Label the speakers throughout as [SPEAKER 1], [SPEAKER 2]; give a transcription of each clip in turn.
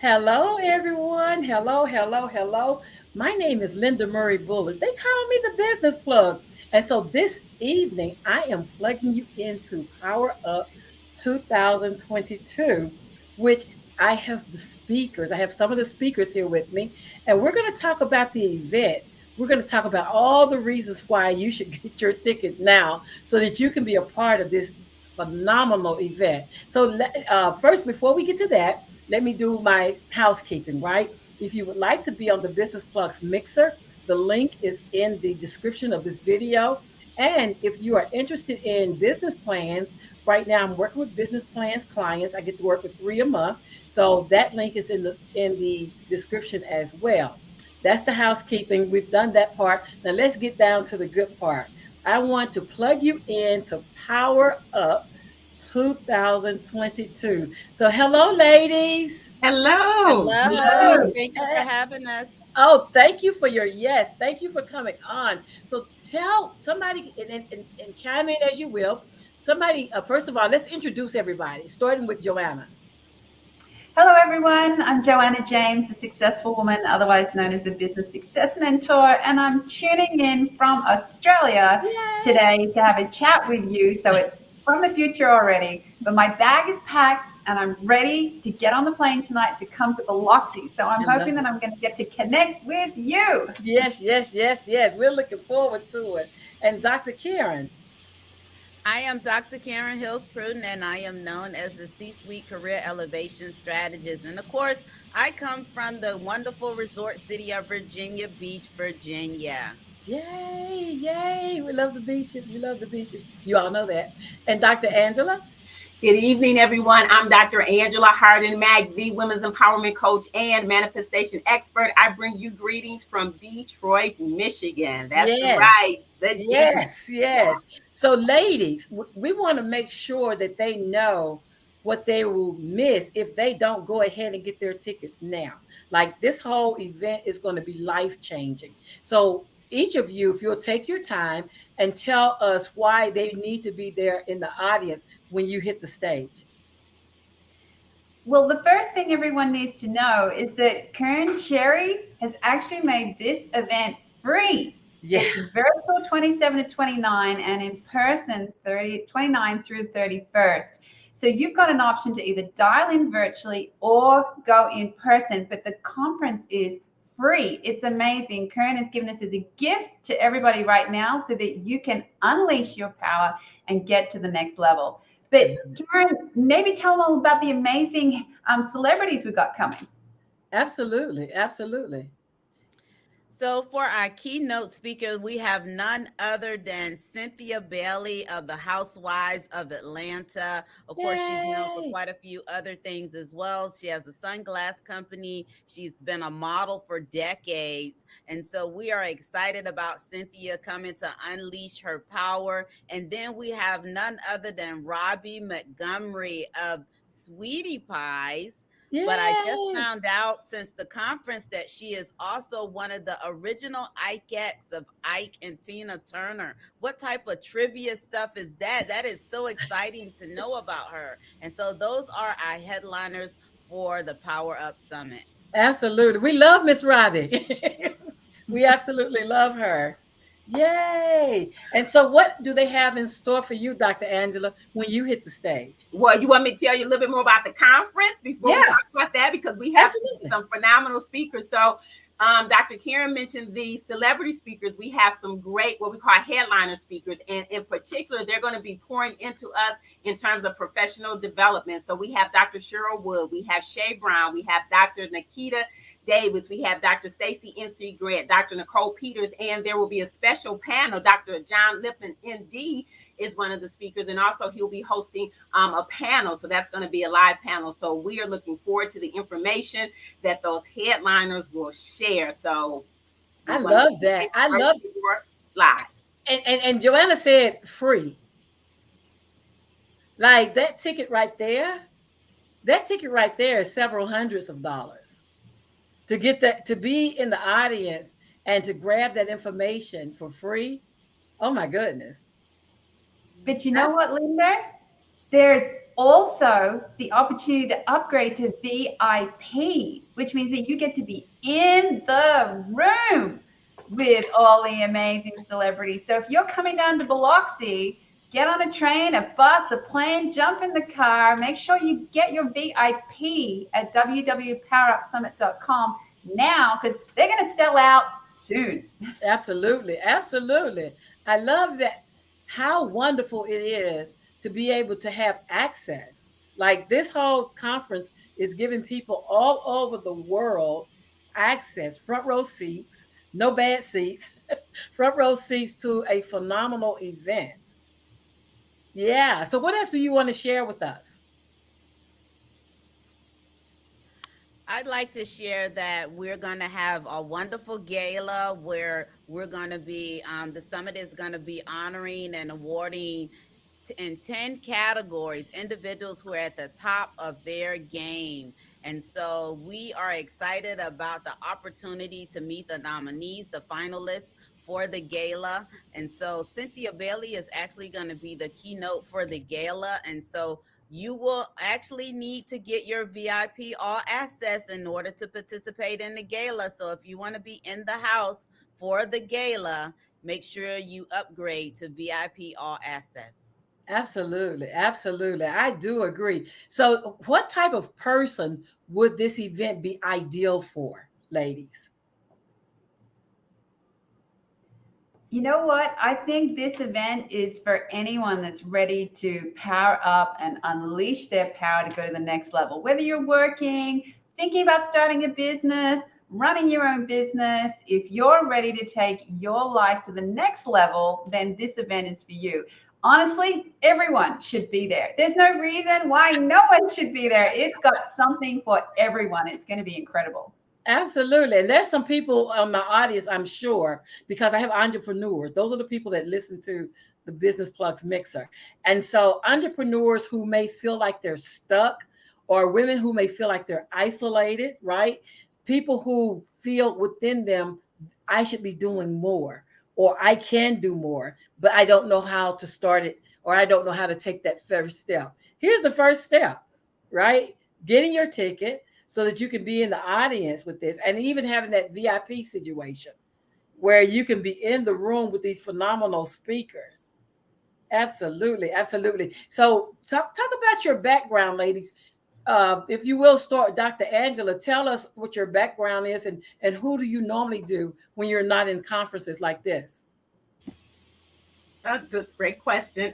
[SPEAKER 1] Hello, everyone. Hello, hello, hello. My name is Linda Murray Bullard. They call me the business plug. And so this evening, I am plugging you into Power Up 2022, which I have the speakers. I have some of the speakers here with me, and we're going to talk about the event. We're going to talk about all the reasons why you should get your ticket now so that you can be a part of this phenomenal event. So, first, before we get to that, let me do my housekeeping, right? If you would like to be on the Business Plugs Mixer, the link is in the description of this video. And if you are interested in business plans, right now I'm working with business plans clients. I get to work with 3 a month. So that link is in the description as well. That's the housekeeping. We've done that part. Now let's get down to the good part. I want to plug you in to Power Up 2022. So, hello, ladies.
[SPEAKER 2] Hello.
[SPEAKER 3] Hello.
[SPEAKER 1] Hello.
[SPEAKER 3] Thank you for having us.
[SPEAKER 1] Oh, thank you for your yes. Thank you for coming on. So, tell somebody and chime in as you will. Somebody, first of all, let's introduce everybody, starting with Joanna.
[SPEAKER 2] Hello, everyone. I'm Joanna James, a successful woman, otherwise known as a business success mentor, and I'm tuning in from Australia
[SPEAKER 1] Yay.
[SPEAKER 2] today to have a chat with you. So it's from the future already, but my bag is packed and I'm ready to get on the plane tonight to come to Biloxi. So I'm
[SPEAKER 1] I love
[SPEAKER 2] hoping that
[SPEAKER 1] it.
[SPEAKER 2] I'm going to get to connect with you.
[SPEAKER 1] Yes, yes, yes, yes. We're looking forward to it. And Dr. Karen.
[SPEAKER 3] I am Dr. Karen Hills Pruden, and I am known as the C Suite Career Elevation Strategist. And of course, I come from the wonderful resort city of Virginia Beach, Virginia.
[SPEAKER 1] Yay, yay. We love the beaches. We love the beaches. You all know that. And Dr. Angela.
[SPEAKER 4] Good evening, everyone. I'm Dr. Angela Harden, Mack, the Women's Empowerment Coach and Manifestation Expert. I bring you greetings from Detroit, Michigan. That's
[SPEAKER 1] Yes,
[SPEAKER 4] right, the D.
[SPEAKER 1] yes, yes. So, ladies, we want to make sure that they know what they will miss if they don't go ahead and get their tickets now. Like this whole event is going to be life changing. So, each of you, if you'll take your time and tell us why they need to be there in the audience when you hit the stage.
[SPEAKER 2] Well, the first thing everyone needs to know is that Kearn Cherry has actually made this event free.
[SPEAKER 1] Yeah,
[SPEAKER 2] It's virtual 27 to 29 and in person 29 through 31st. So you've got an option to either dial in virtually or go in person, but the conference is free. It's amazing. Kern has given this as a gift to everybody right now so that you can unleash your power and get to the next level.
[SPEAKER 1] I
[SPEAKER 2] But
[SPEAKER 1] love it.
[SPEAKER 2] Karen, maybe tell them all about the amazing celebrities we've got coming.
[SPEAKER 1] Absolutely, absolutely.
[SPEAKER 3] So, for our keynote speaker, we have none other than Cynthia Bailey of the Housewives of Atlanta. Of course, she's known for
[SPEAKER 1] Yay!
[SPEAKER 3] quite a few other things as well. She has a sunglass company, she's been a model for decades. And so, we are excited about Cynthia coming to unleash her power. And then we have none other than Robbie Montgomery of Sweetie Pies. But I just
[SPEAKER 1] Yay!
[SPEAKER 3] found out since the conference that she is also one of the original Ikeettes of Ike and Tina Turner. What type of trivia stuff is that? That is so exciting to know about her. And so those are our headliners for the Power Up Summit.
[SPEAKER 1] Absolutely. We love Miss Robbie. We absolutely love her. Yay. And so what do they have in store for you, Dr. Angela, when you hit the stage?
[SPEAKER 4] Well, you want me to tell you a little bit more about the conference before we
[SPEAKER 1] Yeah,
[SPEAKER 4] talk about that? Because we have
[SPEAKER 1] absolutely.
[SPEAKER 4] some phenomenal speakers. So, Dr. Karen mentioned the celebrity speakers. We have some great, what we call headliner speakers. And in particular, they're going to be pouring into us in terms of professional development. So, we have Dr. Cheryl Wood, we have Shay Brown, we have Dr. Nikita Davis, we have Dr. Stacy NC Grant, Dr. Nicole Peters, and there will be a special panel. Dr. John Lippin, ND, is one of the speakers, and also he'll be hosting a panel. So that's going to be a live panel. So we are looking forward to the information that those headliners will share. So
[SPEAKER 1] I
[SPEAKER 4] we want to
[SPEAKER 1] love
[SPEAKER 4] make
[SPEAKER 1] that. I
[SPEAKER 4] right
[SPEAKER 1] love
[SPEAKER 4] before live.
[SPEAKER 1] and Joanna said free. Like that ticket right there is several hundreds of dollars to get that to be in the audience and to grab that information for free. Oh my goodness.
[SPEAKER 2] But you know what, Linda? There's also the opportunity to upgrade to VIP, which means that you get to be in the room with all the amazing celebrities. So if you're coming down to Biloxi, get on a train, a bus, a plane, jump in the car. Make sure you get your VIP at www.powerupsummit.com now, because they're going to sell out soon.
[SPEAKER 1] Absolutely. Absolutely. I love that. How wonderful it is to be able to have access. Like this whole conference is giving people all over the world access, front row seats, no bad seats, front row seats to a phenomenal event. Yeah. So, what else do you want to share with us?
[SPEAKER 3] I'd like to share that we're going to have a wonderful gala where we're going to be, the summit is going to be honoring and awarding in 10 categories individuals who are at the top of their game. And so we are excited about the opportunity to meet the nominees, the finalists for the gala. And so Cynthia Bailey is actually going to be the keynote for the gala. And so you will actually need to get your VIP all access in order to participate in the gala. So if you want to be in the house for the gala, make sure you upgrade to VIP all access.
[SPEAKER 1] Absolutely. Absolutely. I do agree. So, what type of person would this event be ideal for, ladies?
[SPEAKER 2] You know what? I think this event is for anyone that's ready to power up and unleash their power to go to the next level. Whether you're working, thinking about starting a business, running your own business, if you're ready to take your life to the next level, then this event is for you. Honestly, everyone should be there. There's no reason why no one should be there. It's got something for everyone. It's going to be incredible.
[SPEAKER 1] Absolutely. And there's some people on my audience, I'm sure, because I have entrepreneurs. Those are the people that listen to the Business Plugs Mixer. And so, entrepreneurs who may feel like they're stuck, or women who may feel like they're isolated, right? People who feel within them, I should be doing more, or I can do more, but I don't know how to start it, or I don't know how to take that first step. Here's the first step, right? Getting your ticket so that you can be in the audience with this, and even having that VIP situation where you can be in the room with these phenomenal speakers. Absolutely, absolutely. So talk about your background, ladies. If you will start, Dr. Angela, tell us what your background is, and who do you normally do when you're not in conferences like this?
[SPEAKER 4] A good, great question.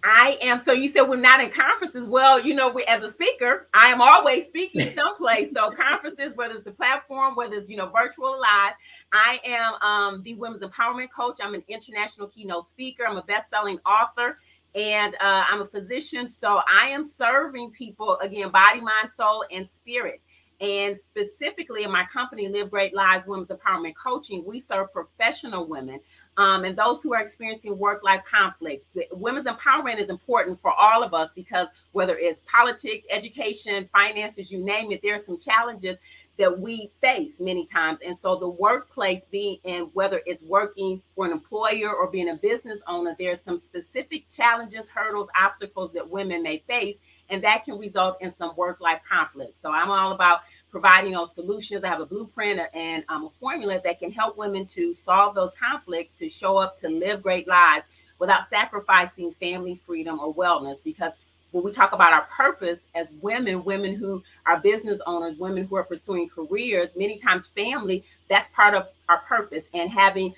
[SPEAKER 4] I am. So you said we're not in conferences. Well, as a speaker, I am always speaking someplace. So conferences, whether it's the platform, whether it's virtual or live, I am the women's empowerment coach. I'm an international keynote speaker. I'm a best-selling author, and I'm a physician. So I am serving people again, body, mind, soul, and spirit. And specifically in my company, Live Great Lives Women's Empowerment Coaching, we serve professional women and those who are experiencing work-life conflict. Women's empowerment is important for all of us because whether it's politics, education, finances, you name it, there are some challenges that we face many times. And so the workplace being in, whether it's working for an employer or being a business owner, there are some specific challenges, hurdles, obstacles that women may face, and that can result in some work-life conflict. So I'm all about providing those solutions. I have a blueprint and a formula that can help women to solve those conflicts, to show up, to live great lives without sacrificing family, freedom, or wellness. Because when we talk about our purpose as women, women who are business owners, women who are pursuing careers, many times family, that's part of our purpose. And having,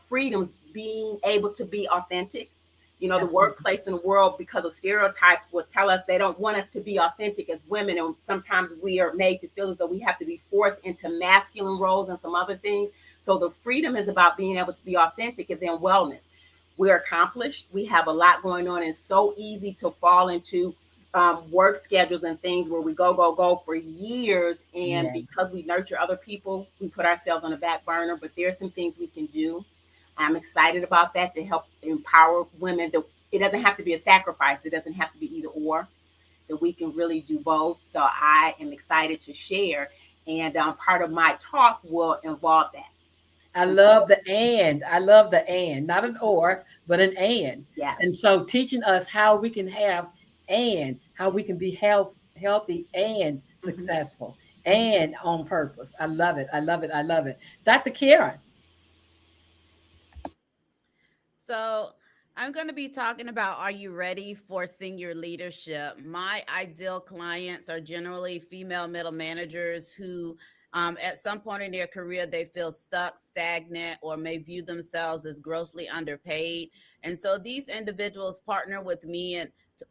[SPEAKER 4] freedoms, being able to be authentic. The workplace and the world, because of stereotypes, will tell us they don't want us to be authentic as women. And sometimes we are made to feel as though we have to be forced into masculine roles and some other things. So the freedom is about being able to be authentic, and then wellness. We're accomplished. We have a lot going on. It's so easy to fall into work schedules and things where we go for years. And because we nurture other people, we put ourselves on the back burner. But there's some things we can do. I'm excited about that to help empower women. That it doesn't have to be a sacrifice. It doesn't have to be either or, that we can really do both. So I am excited to share. And part of my talk will involve that.
[SPEAKER 1] I love the and. I love the and, not an or, but an and.
[SPEAKER 4] Yes.
[SPEAKER 1] And so teaching us how we can have and how we can be healthy and
[SPEAKER 2] Mhm.
[SPEAKER 1] successful
[SPEAKER 2] Mhm.
[SPEAKER 1] and on purpose. I love it. I love it. I love it. Dr. Karen.
[SPEAKER 3] So, I'm going to be talking about, are you ready for senior leadership? My ideal clients are generally female middle managers who, at some point in their career, they feel stuck, stagnant, or may view themselves as grossly underpaid. And so these individuals partner with me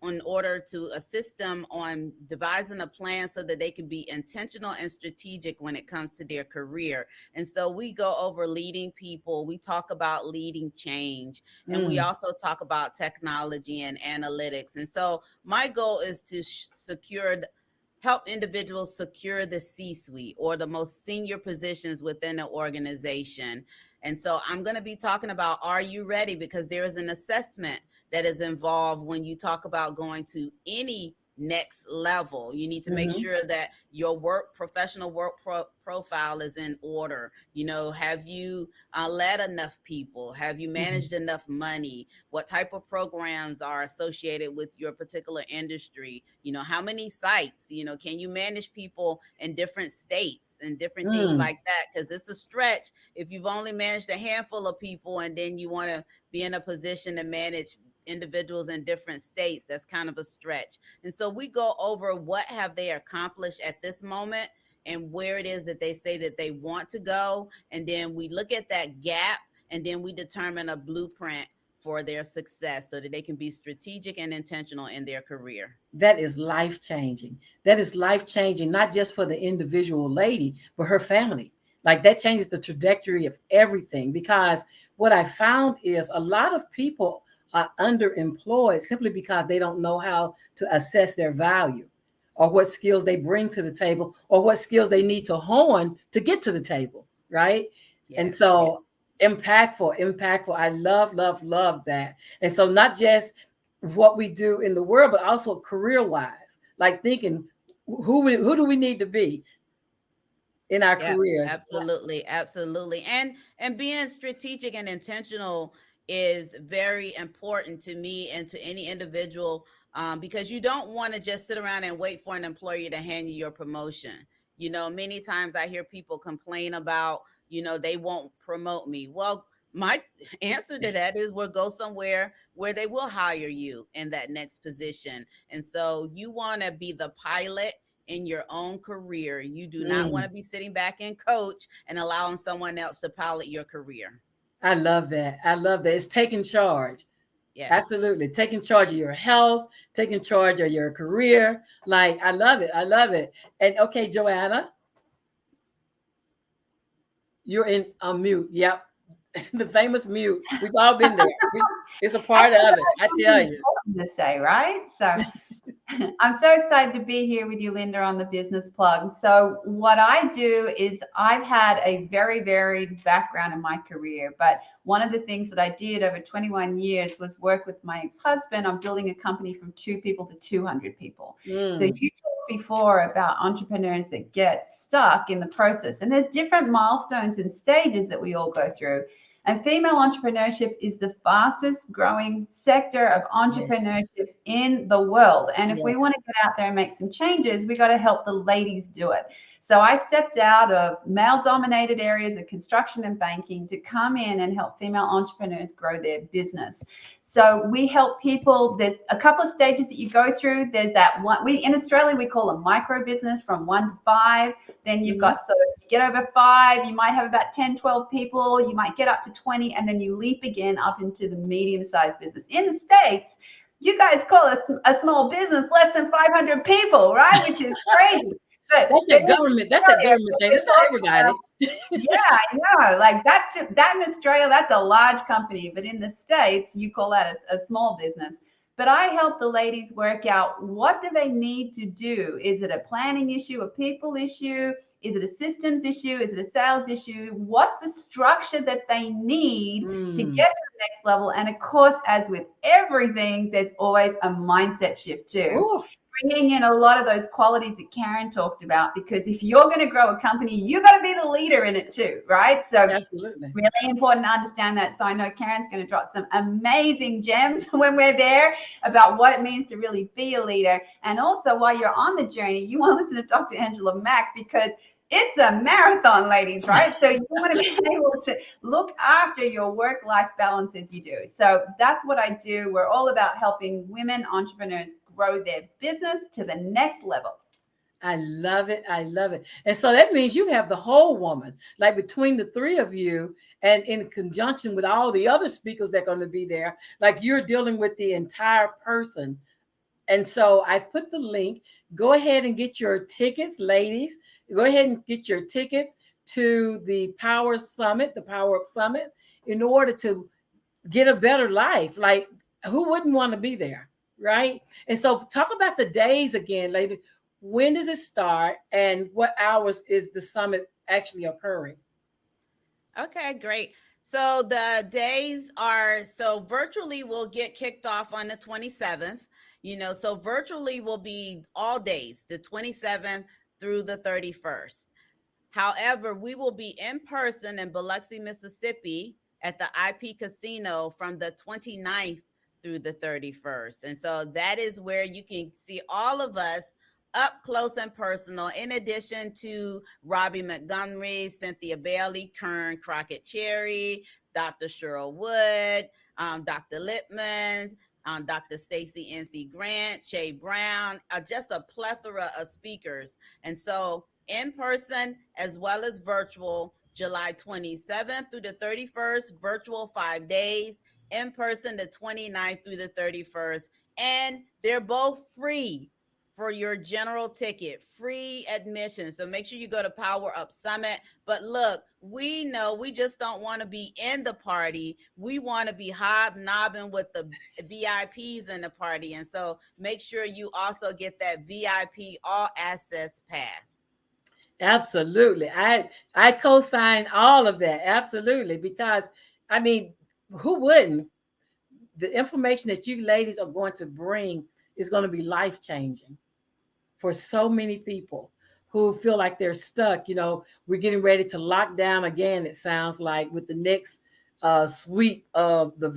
[SPEAKER 3] in order to assist them on devising a plan so that they can be intentional and strategic when it comes to their career. And so we go over leading people, we talk about leading change, and we
[SPEAKER 1] Mm,
[SPEAKER 3] also talk about technology and analytics. And so my goal is to help individuals secure the C-suite or the most senior positions within the organization. And so I'm going to be talking about, are you ready? Because there is an assessment that is involved when you talk about going to any next level. You need to make
[SPEAKER 1] mm-hmm,
[SPEAKER 3] sure that your professional profile is in order. Have you led enough people? Have you
[SPEAKER 1] mm-hmm,
[SPEAKER 3] managed enough money? What type of programs are associated with your particular industry? How many sites? Can you manage people in different states and different things
[SPEAKER 1] mm.
[SPEAKER 3] like that? Because it's a stretch if you've only managed a handful of people and then you want to be in a position to manage individuals in different states. That's kind of a stretch. And so we go over what have they accomplished at this moment and where it is that they say that they want to go. And then we look at that gap, and then we determine a blueprint for their success so that they can be strategic and intentional in their career.
[SPEAKER 1] That is life changing. That is life changing, not just for the individual lady, but her family. Like that changes the trajectory of everything. Because what I found is a lot of people are underemployed simply because they don't know how to assess their value or what skills they bring to the table or what skills they need to hone to get to the table. Right. And
[SPEAKER 3] Yes, yes.
[SPEAKER 1] so impactful, impactful. I love, love, love that. And so not just what we do in the world, but also career wise, like thinking who do we need to be in our
[SPEAKER 3] Yep,
[SPEAKER 1] careers?
[SPEAKER 3] absolutely, absolutely. And being strategic and intentional is very important to me and to any individual, because you don't want to just sit around and wait for an employer to hand you your promotion. Many times I hear people complain about, they won't promote me. Well, my answer to that is we'll go somewhere where they will hire you in that next position. And so you want to be the pilot in your own career. You do not want
[SPEAKER 1] Mm,
[SPEAKER 3] to be sitting back and coach and allowing someone else to pilot your career.
[SPEAKER 1] I love that. I love that. It's taking charge.
[SPEAKER 3] Yes.
[SPEAKER 1] Absolutely. Taking charge of your health, taking charge of your career. Like, I love it. I love it. And okay, Joanna, you're in on mute. Yep. The famous mute. We've all been there. It's a
[SPEAKER 2] And
[SPEAKER 1] part
[SPEAKER 2] it's
[SPEAKER 1] of it. I tell
[SPEAKER 2] something
[SPEAKER 1] you.
[SPEAKER 2] important to say, right? So I'm so excited to be here with you, Linda, on the Business Plug. So, what I do is I've had a very varied background in my career, but one of the things that I did over 21 years was work with my ex husband on building a company from 2 people to 200 people. So,
[SPEAKER 1] Mm,
[SPEAKER 2] you talked before about entrepreneurs that get stuck in the process, and there's different milestones and stages that we all go through. And female entrepreneurship is the fastest growing sector of
[SPEAKER 1] yes.
[SPEAKER 2] entrepreneurship in the world. And if we want
[SPEAKER 1] Yes.
[SPEAKER 2] to get out there and make some changes, we got to help the ladies do it. So I stepped out of male dominated areas of construction and banking to come in and help female entrepreneurs grow their business. So we help people. There's a couple of stages that you go through. There's that one, we in Australia we call a micro business from 1 to 5. Then you've
[SPEAKER 1] Mhm.
[SPEAKER 2] got, so if you get over 5, you might have about 10, 12 people, you might get up to 20, and then you leap again up into the medium-sized business. In the States, you guys call it a small business less than 500 people, right? Which is crazy. But
[SPEAKER 1] That's
[SPEAKER 2] in
[SPEAKER 1] that government. That's that
[SPEAKER 2] Australia,
[SPEAKER 1] government
[SPEAKER 2] what
[SPEAKER 1] thing.
[SPEAKER 2] we're
[SPEAKER 1] That's not
[SPEAKER 2] talking about,
[SPEAKER 1] everybody.
[SPEAKER 2] yeah, I know. Like that in Australia, that's a large company, but in the States, you call that a small business. But I help the ladies work out, what do they need to do? Is it a planning issue, a people issue? Is it a systems issue? Is it a sales issue? What's the structure that they need to
[SPEAKER 1] Mm.
[SPEAKER 2] get to the next level? And of course, as with everything, there's always a mindset shift too.
[SPEAKER 1] Oh.
[SPEAKER 2] bringing in a lot of those qualities that Karen talked about, because if you're going to grow a company, you've got to be the leader in it too, right? So
[SPEAKER 1] Absolutely.
[SPEAKER 2] really important to understand that. So I know Karen's going to drop some amazing gems when we're there about what it means to really be a leader. And also, while you're on the journey, you want to listen to Dr. Angela Mack, because it's a marathon, ladies, right? So you want to be able to look after your work-life balance as you do. So that's what I do. We're all about helping women entrepreneurs grow their business to the next level.
[SPEAKER 1] I love it. I love it. And so that means you have the whole woman, like between the three of you, and in conjunction with all the other speakers that are going to be there, like you're dealing with the entire person. And so I've put the link. Go ahead and get your tickets, ladies. Go ahead and get your tickets to the Power Summit, the Power Up Summit, in order to get a better life. Like, who wouldn't want to be there? Right. And so talk about the days again, lady. When does it start and what hours is the summit actually occurring?
[SPEAKER 3] Okay, great. So the days are, so virtually we'll get kicked off on the 27th. So virtually will be all days, the 27th through the 31st. However, we will be in person in Biloxi, Mississippi at the IP Casino from the 29th through the 31st. And so that is where you can see all of us up close and personal, in addition to Robbie Montgomery, Cynthia Bailey, Kearn Crockett Cherry, Dr. Cheryl Wood, Dr. Lippman, Dr. Stacy NC Grant, Shay Brown, just a plethora of speakers. And so in person as well as virtual, July 27th through the 31st, virtual 5 days, in person the 29th through the 31st. And they're both free for your general ticket, free admission. So make sure you go to Power Up Summit. But look, we know we just don't want to be in the party. We want to be hobnobbing with the VIPs in the party. And so make sure you also get that VIP all access pass.
[SPEAKER 1] Absolutely. I co-sign all of that. Absolutely. Because I mean, who wouldn't? The information that you ladies are going to bring is going to be life changing for so many people who feel like they're stuck. We're getting ready to lock down again, it sounds like, with the next sweep of the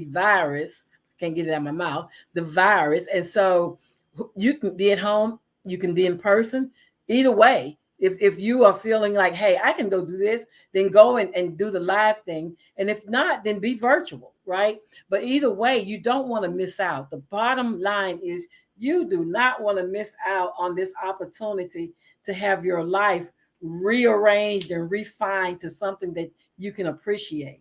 [SPEAKER 1] virus. Can't get it out of my mouth. The virus. And so you can be at home, you can be in person. Either way, if you are feeling like, hey, I can go do this, then go and do the live thing. And if not, then be virtual, right? But either way, you don't want to miss out. The bottom line is you do not want to miss out on this opportunity to have your life rearranged and refined to something that you can appreciate.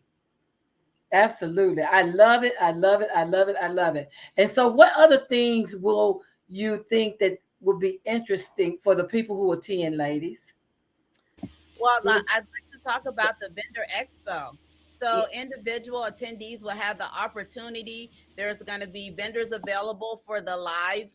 [SPEAKER 1] Absolutely. I love it. I love it. I love it. I love it. And so what other things will you think that would be interesting for the people who attend, ladies?
[SPEAKER 3] Well, I'd like to talk about the vendor expo. So individual attendees will have the opportunity. There's going to be vendors available for the live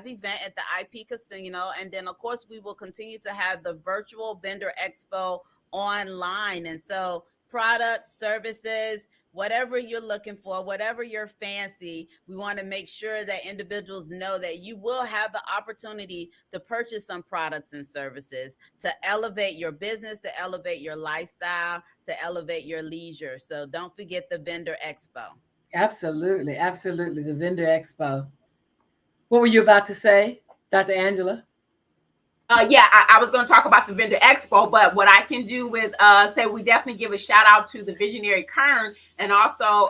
[SPEAKER 3] event at the IP Casino. And then, of course, we will continue to have the virtual vendor expo online. And so products, services, whatever you're looking for, whatever your fancy, we want to make sure that individuals know that you will have the opportunity to purchase some products and services to elevate your business, to elevate your lifestyle, to elevate your leisure. So don't forget the vendor expo.
[SPEAKER 1] Absolutely. Absolutely. The vendor expo. What were you about to say, Dr. Angela?
[SPEAKER 4] Yeah, I was going to talk about the vendor expo, but what I can do is say we definitely give a shout out to the visionary Kearn, and also,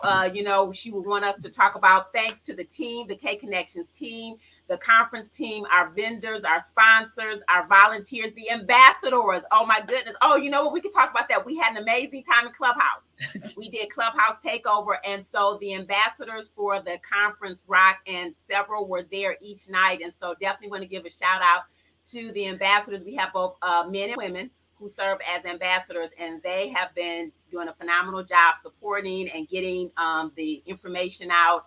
[SPEAKER 4] she would want us to talk about thanks to the team, the K Connections team, the conference team, our vendors, our sponsors, our volunteers, the ambassadors. Oh my goodness! Oh, you know what? We could talk about that. We had an amazing time in Clubhouse. We did Clubhouse Takeover, and so the ambassadors for the conference rock, and several were there each night, and so definitely want to give a shout out to the ambassadors. We have both men and women who serve as ambassadors, and they have been doing a phenomenal job supporting and getting the information out.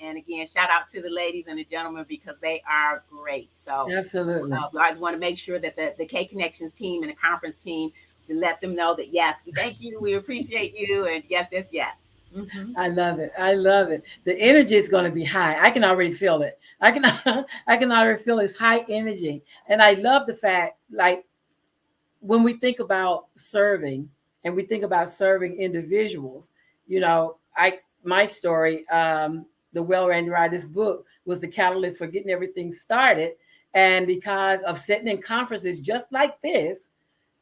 [SPEAKER 4] And again, shout out to the ladies and the gentlemen because they are great. So
[SPEAKER 1] absolutely,
[SPEAKER 4] we always want to make sure that the K Connections team and the conference team, to let them know that yes, we thank you, we appreciate you, and yes, yes, yes.
[SPEAKER 1] I love it. I love it. The energy is going to be high. I can already feel it. I can I can already feel this high energy. And I love the fact, like, when we think about serving and we think about serving individuals, I my story, the Well Ran Ride, this book was the catalyst for getting everything started. And because of sitting in conferences just like this,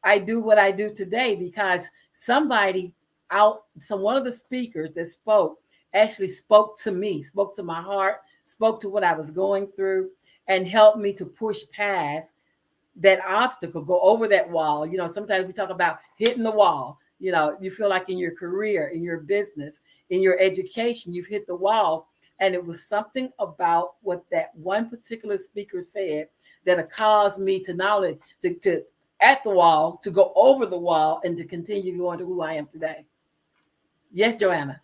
[SPEAKER 1] I do what I do today because somebody one of the speakers that spoke actually spoke to me, spoke to my heart, spoke to what I was going through, and helped me to push past that obstacle, go over that wall. Sometimes we talk about hitting the wall. You feel like in your career, in your business, in your education, you've hit the wall. And it was something about what that one particular speaker said that caused me to not only to at the wall, to go over the wall, and to continue going to who I am today. Yes, Joanna.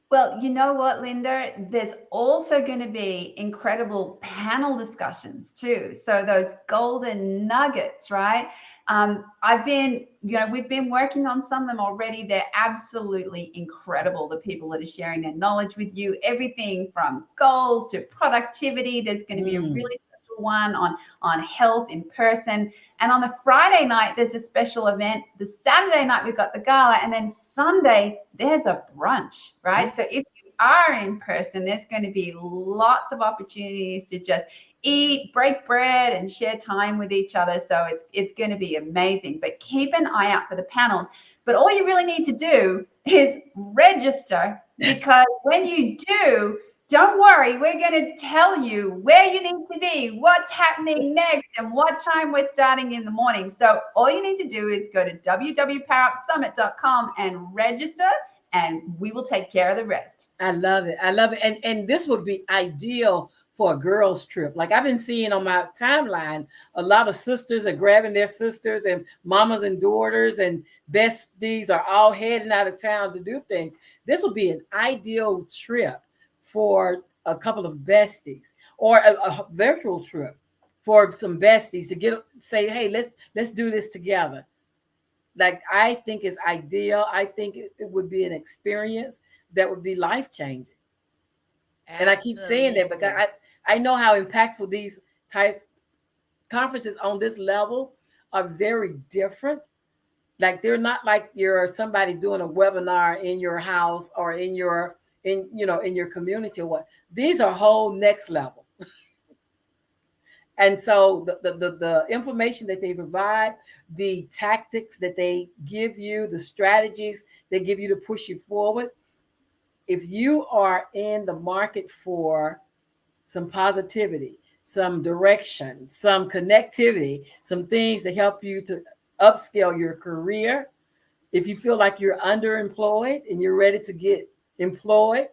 [SPEAKER 2] Well, you know what, Linda? There's also going to be incredible panel discussions too. So those golden nuggets, right? We've been working on some of them already. They're absolutely incredible. The people that are sharing their knowledge with you, everything from goals to productivity. There's going to be a really special one on health in person. And on the Friday night, there's a special event. The Saturday night, we've got the gala. And then Sunday, there's a brunch, right? So if you are in person, there's going to be lots of opportunities to just eat, break bread, and share time with each other. So it's going to be amazing. But keep an eye out for the panels. But all you really need to do is register, because when you do, don't worry, we're going to tell you where you need to be, what's happening next, and what time we're starting in the morning. So all you need to do is go to www.powerupsummit.com and register, and we will take care of the rest.
[SPEAKER 1] I love it. I love it. And this would be ideal for a girls' trip. Like, I've been seeing on my timeline, a lot of sisters are grabbing their sisters, and mamas and daughters and besties are all heading out of town to do things. This would be an ideal trip for a couple of besties, or a virtual trip for some besties to say, hey, let's do this together. Like, I think it's ideal. I think it would be an experience that would be life changing. And I keep saying that because I know how impactful these types conferences on this level are very different. Like, they're not like you're somebody doing a webinar in your house or in your community or what. These are whole next level. And so the information that they provide, the tactics that they give you, the strategies they give you to push you forward. If you are in the market for some positivity, some direction, some connectivity, some things to help you to upscale your career, if you feel like you're underemployed and you're ready to get employed,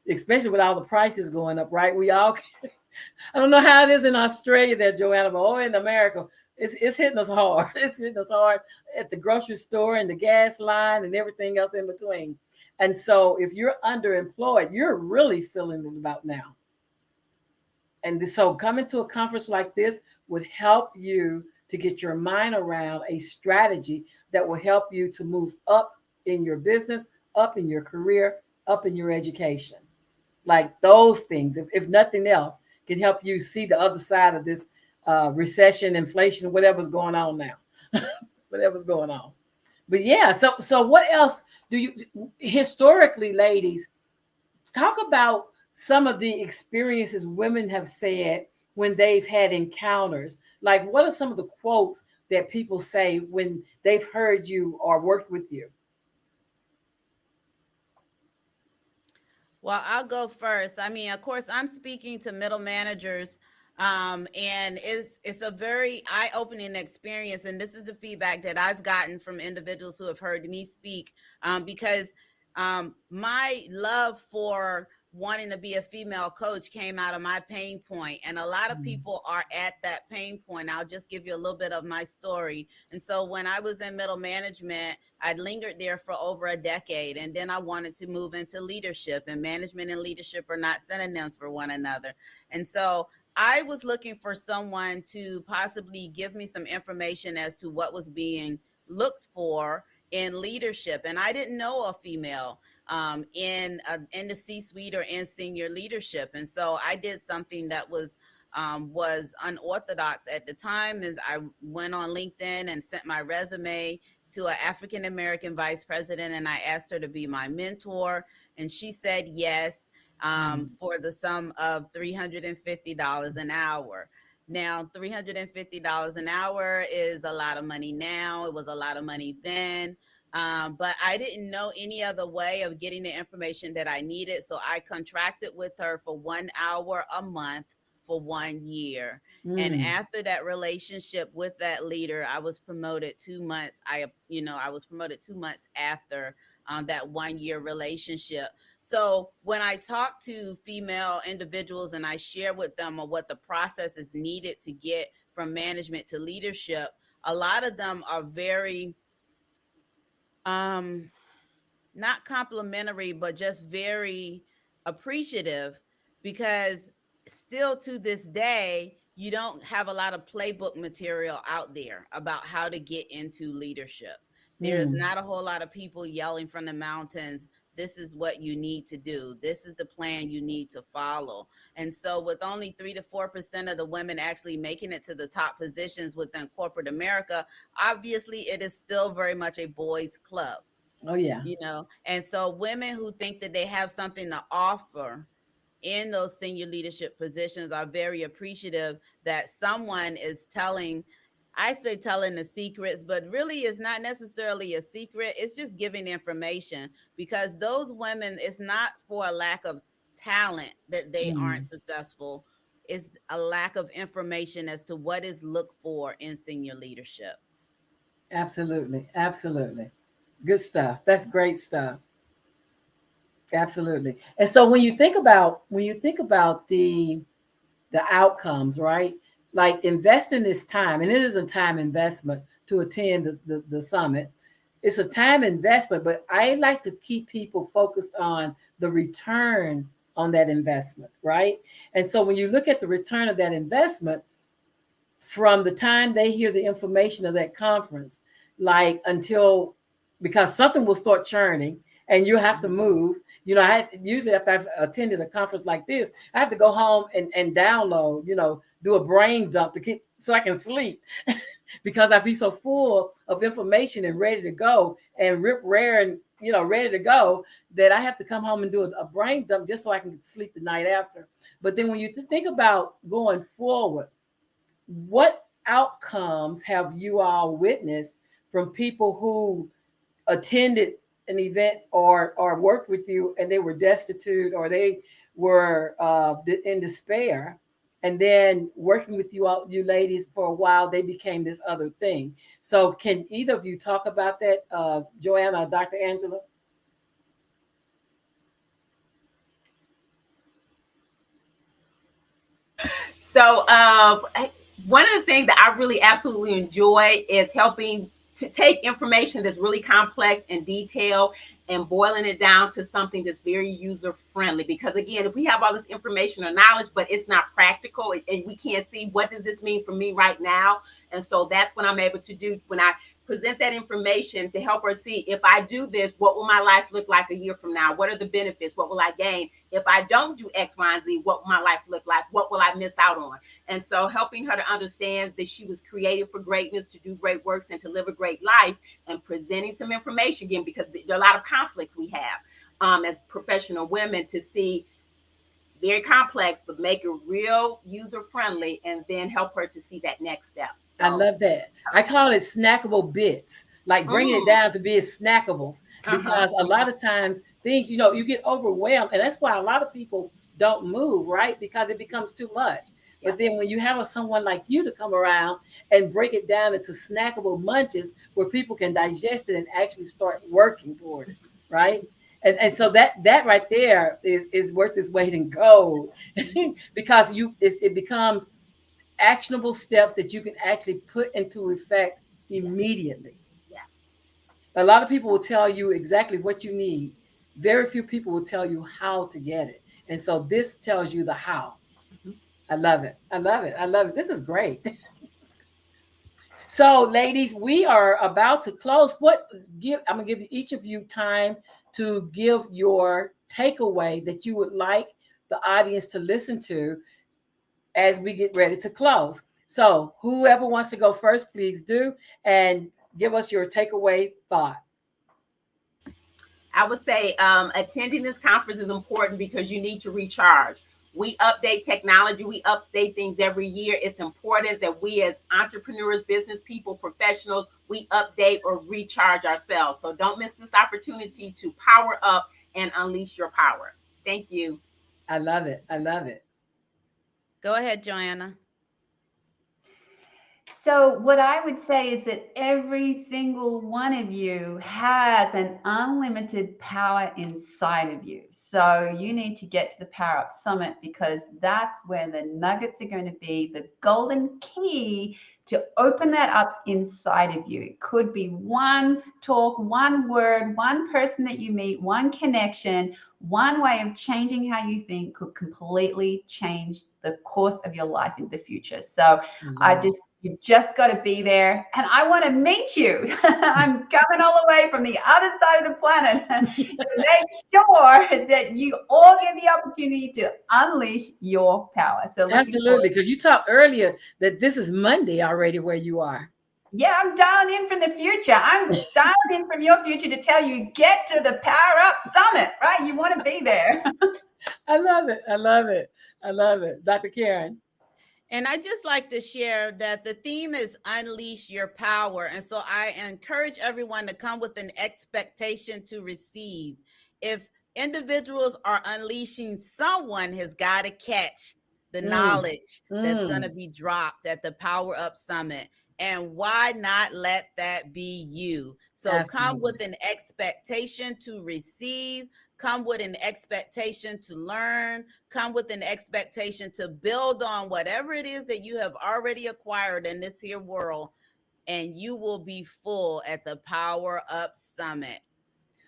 [SPEAKER 1] especially with all the prices going up, right? I don't know how it is in Australia there, Joanna, but in America, it's hitting us hard. It's hitting us hard at the grocery store and the gas line and everything else in between. And so if you're underemployed, you're really feeling it about now. And so coming to a conference like this would help you to get your mind around a strategy that will help you to move up in your business, up in your career, up in your education. Like, those things, if nothing else, can help you see the other side of this recession, inflation, whatever's going on now. Whatever's going on. But yeah, so what else do you, historically, ladies, talk about some of the experiences women have said when they've had encounters. Like, what are some of the quotes that people say when they've heard you or worked with you?
[SPEAKER 3] Well, I'll go first. I mean, of course, I'm speaking to middle managers, and it's a very eye-opening experience. And this is the feedback that I've gotten from individuals who have heard me speak, because my love for wanting to be a female coach came out of my pain point. And a lot of people are at that pain point. I'll just give you a little bit of my story. And so when I was in middle management, I lingered there for over a decade. And then I wanted to move into leadership, and management and leadership are not synonyms for one another. And so I was looking for someone to possibly give me some information as to what was being looked for in leadership, and I didn't know a female in the C-suite or in senior leadership, and so I did something that was unorthodox at the time. Is I went on LinkedIn and sent my resume to an African American vice president, and I asked her to be my mentor, and she said yes, for the sum of $350 an hour. Now, $350 an hour is a lot of money now. It was a lot of money then. But I didn't know any other way of getting the information that I needed. So I contracted with her for 1 hour a month for 1 year. And
[SPEAKER 1] Mm.
[SPEAKER 3] after that relationship with that leader, I was promoted 2 months. I was promoted 2 months after that 1 year relationship. So when I talk to female individuals and I share with them on what the process is needed to get from management to leadership, a lot of them are very um not complimentary, but just very appreciative, because still to this day, you don't have a lot of playbook material out there about how to get into leadership. There's
[SPEAKER 1] Mm.
[SPEAKER 3] not a whole lot of people yelling from the mountains, this is what you need to do. This is the plan you need to follow. And so, with only 3 to 4% of the women actually making it to the top positions within corporate America, obviously it is still very much a boys' club.
[SPEAKER 1] Oh yeah.
[SPEAKER 3] And so women who think that they have something to offer in those senior leadership positions are very appreciative that someone is telling, I say telling the secrets, but really it's not necessarily a secret. It's just giving information, because those women, it's not for a lack of talent that they aren't
[SPEAKER 1] Mm.
[SPEAKER 3] successful. It's a lack of information as to what is looked for in senior leadership.
[SPEAKER 1] Absolutely. Absolutely. Good stuff. That's great stuff. Absolutely. And so when you think about the outcomes, right? Like investing this time, and it is a time investment to attend the summit. It's a time investment, but I like to keep people focused on the return on that investment, right? And so when you look at the return of that investment, from the time they hear the information of that conference, like until, because something will start churning and you have to move. Usually after I've attended a conference like this, I have to go home and download, do a brain dump to keep so I can sleep because I be so full of information and ready to go and rip rare and ready to go, that I have to come home and do a brain dump just so I can sleep the night after. But then when you think about going forward, what outcomes have you all witnessed from people who attended an event or worked with you and they were destitute, or they were in despair, and then working with you ladies for a while, they became this other thing? So can either of you talk about that, Joanna or Dr. Angela?
[SPEAKER 4] So, one of the things that I really absolutely enjoy is helping to take information that's really complex and detailed and boiling it down to something that's very user friendly. Because again, if we have all this information or knowledge, but it's not practical and we can't see what does this mean for me right now, and so that's what I'm able to do when I present that information to help her see, if I do this, what will my life look like a year from now? What are the benefits? What will I gain? If I don't do X, Y, and Z, what will my life look like? What will I miss out on? And so helping her to understand that she was created for greatness, to do great works and to live a great life, and presenting some information again, because there are a lot of conflicts we have as professional women, to see very complex, but make it real user friendly, and then help her to see that next step.
[SPEAKER 1] I
[SPEAKER 4] So,
[SPEAKER 1] love that. I call it snackable bits, like bringing it
[SPEAKER 4] mm,
[SPEAKER 1] down to be snackables,
[SPEAKER 4] uh-huh,
[SPEAKER 1] because a lot of times things, you get overwhelmed. And that's why a lot of people don't move, right? Because it becomes too much.
[SPEAKER 4] yeah.
[SPEAKER 1] But then when you have someone like you to come around and break it down into snackable munches where people can digest it and actually start working toward it, right? And so that right there is worth its weight in gold because it becomes actionable steps that you can actually put into effect
[SPEAKER 4] Yes,
[SPEAKER 1] immediately.
[SPEAKER 4] yes.
[SPEAKER 1] A lot of people will tell you exactly what you need. Very few people will tell you how to get it. And so this tells you the how.
[SPEAKER 4] Mhm.
[SPEAKER 1] I love it. I love it. I love it. This is great. So, ladies, we are about to close. I'm gonna give each of you time to give your takeaway that you would like the audience to listen to as we get ready to close. So, whoever wants to go first, please do, and give us your takeaway thought.
[SPEAKER 4] I would say attending this conference is important because you need to recharge. We update technology, we update things every year. It's important that we, as entrepreneurs, business people, professionals, we update or recharge ourselves. So don't miss this opportunity to power up and unleash your power. Thank you.
[SPEAKER 1] I love it. I love it.
[SPEAKER 3] Go ahead, Joanna.
[SPEAKER 2] So what I would say is that every single one of you has an unlimited power inside of you. So you need to get to the Power Up Summit because that's where the nuggets are going to be, the golden key to open that up inside of you. It could be one talk, one word, one person that you meet, one connection, one way of changing how you think could completely change the course of your life in the future. So you've just got to be there. And I want to meet you. I'm coming all the way from the other side of the planet to make sure that you all get the opportunity to unleash your power. So
[SPEAKER 1] absolutely, because you talked earlier that this is Monday already where you are.
[SPEAKER 2] Yeah, I'm dialing in from the future. I'm dialing in from your future to tell you, get to the Power Up Summit, right? You want to be there.
[SPEAKER 1] I love it. I love it. I love it. Dr. Karen.
[SPEAKER 3] And I just like to share that the theme is unleash your power. And so I encourage everyone to come with an expectation to receive. If individuals are unleashing, someone has got to catch the knowledge that's going to be dropped at the Power Up Summit. And why not let that be you? So absolutely. Come with an expectation to receive. Come with an expectation to learn, come with an expectation to build on whatever it is that you have already acquired in this here world, and you will be full at the Power Up Summit.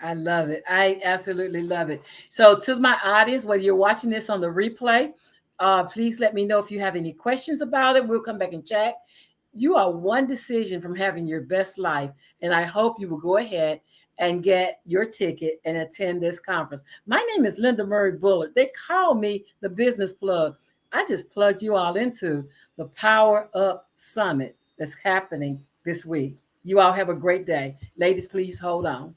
[SPEAKER 1] I love it. I absolutely love it. So to my audience, whether you're watching this on the replay, please let me know if you have any questions about it. We'll come back and chat. You are one decision from having your best life, and I hope you will go ahead and get your ticket and attend this conference. My name is Linda Murray Bullard. They call me the business plug. I just plugged you all into the Power Up Summit that's happening this week. You all have a great day. Ladies, please hold on.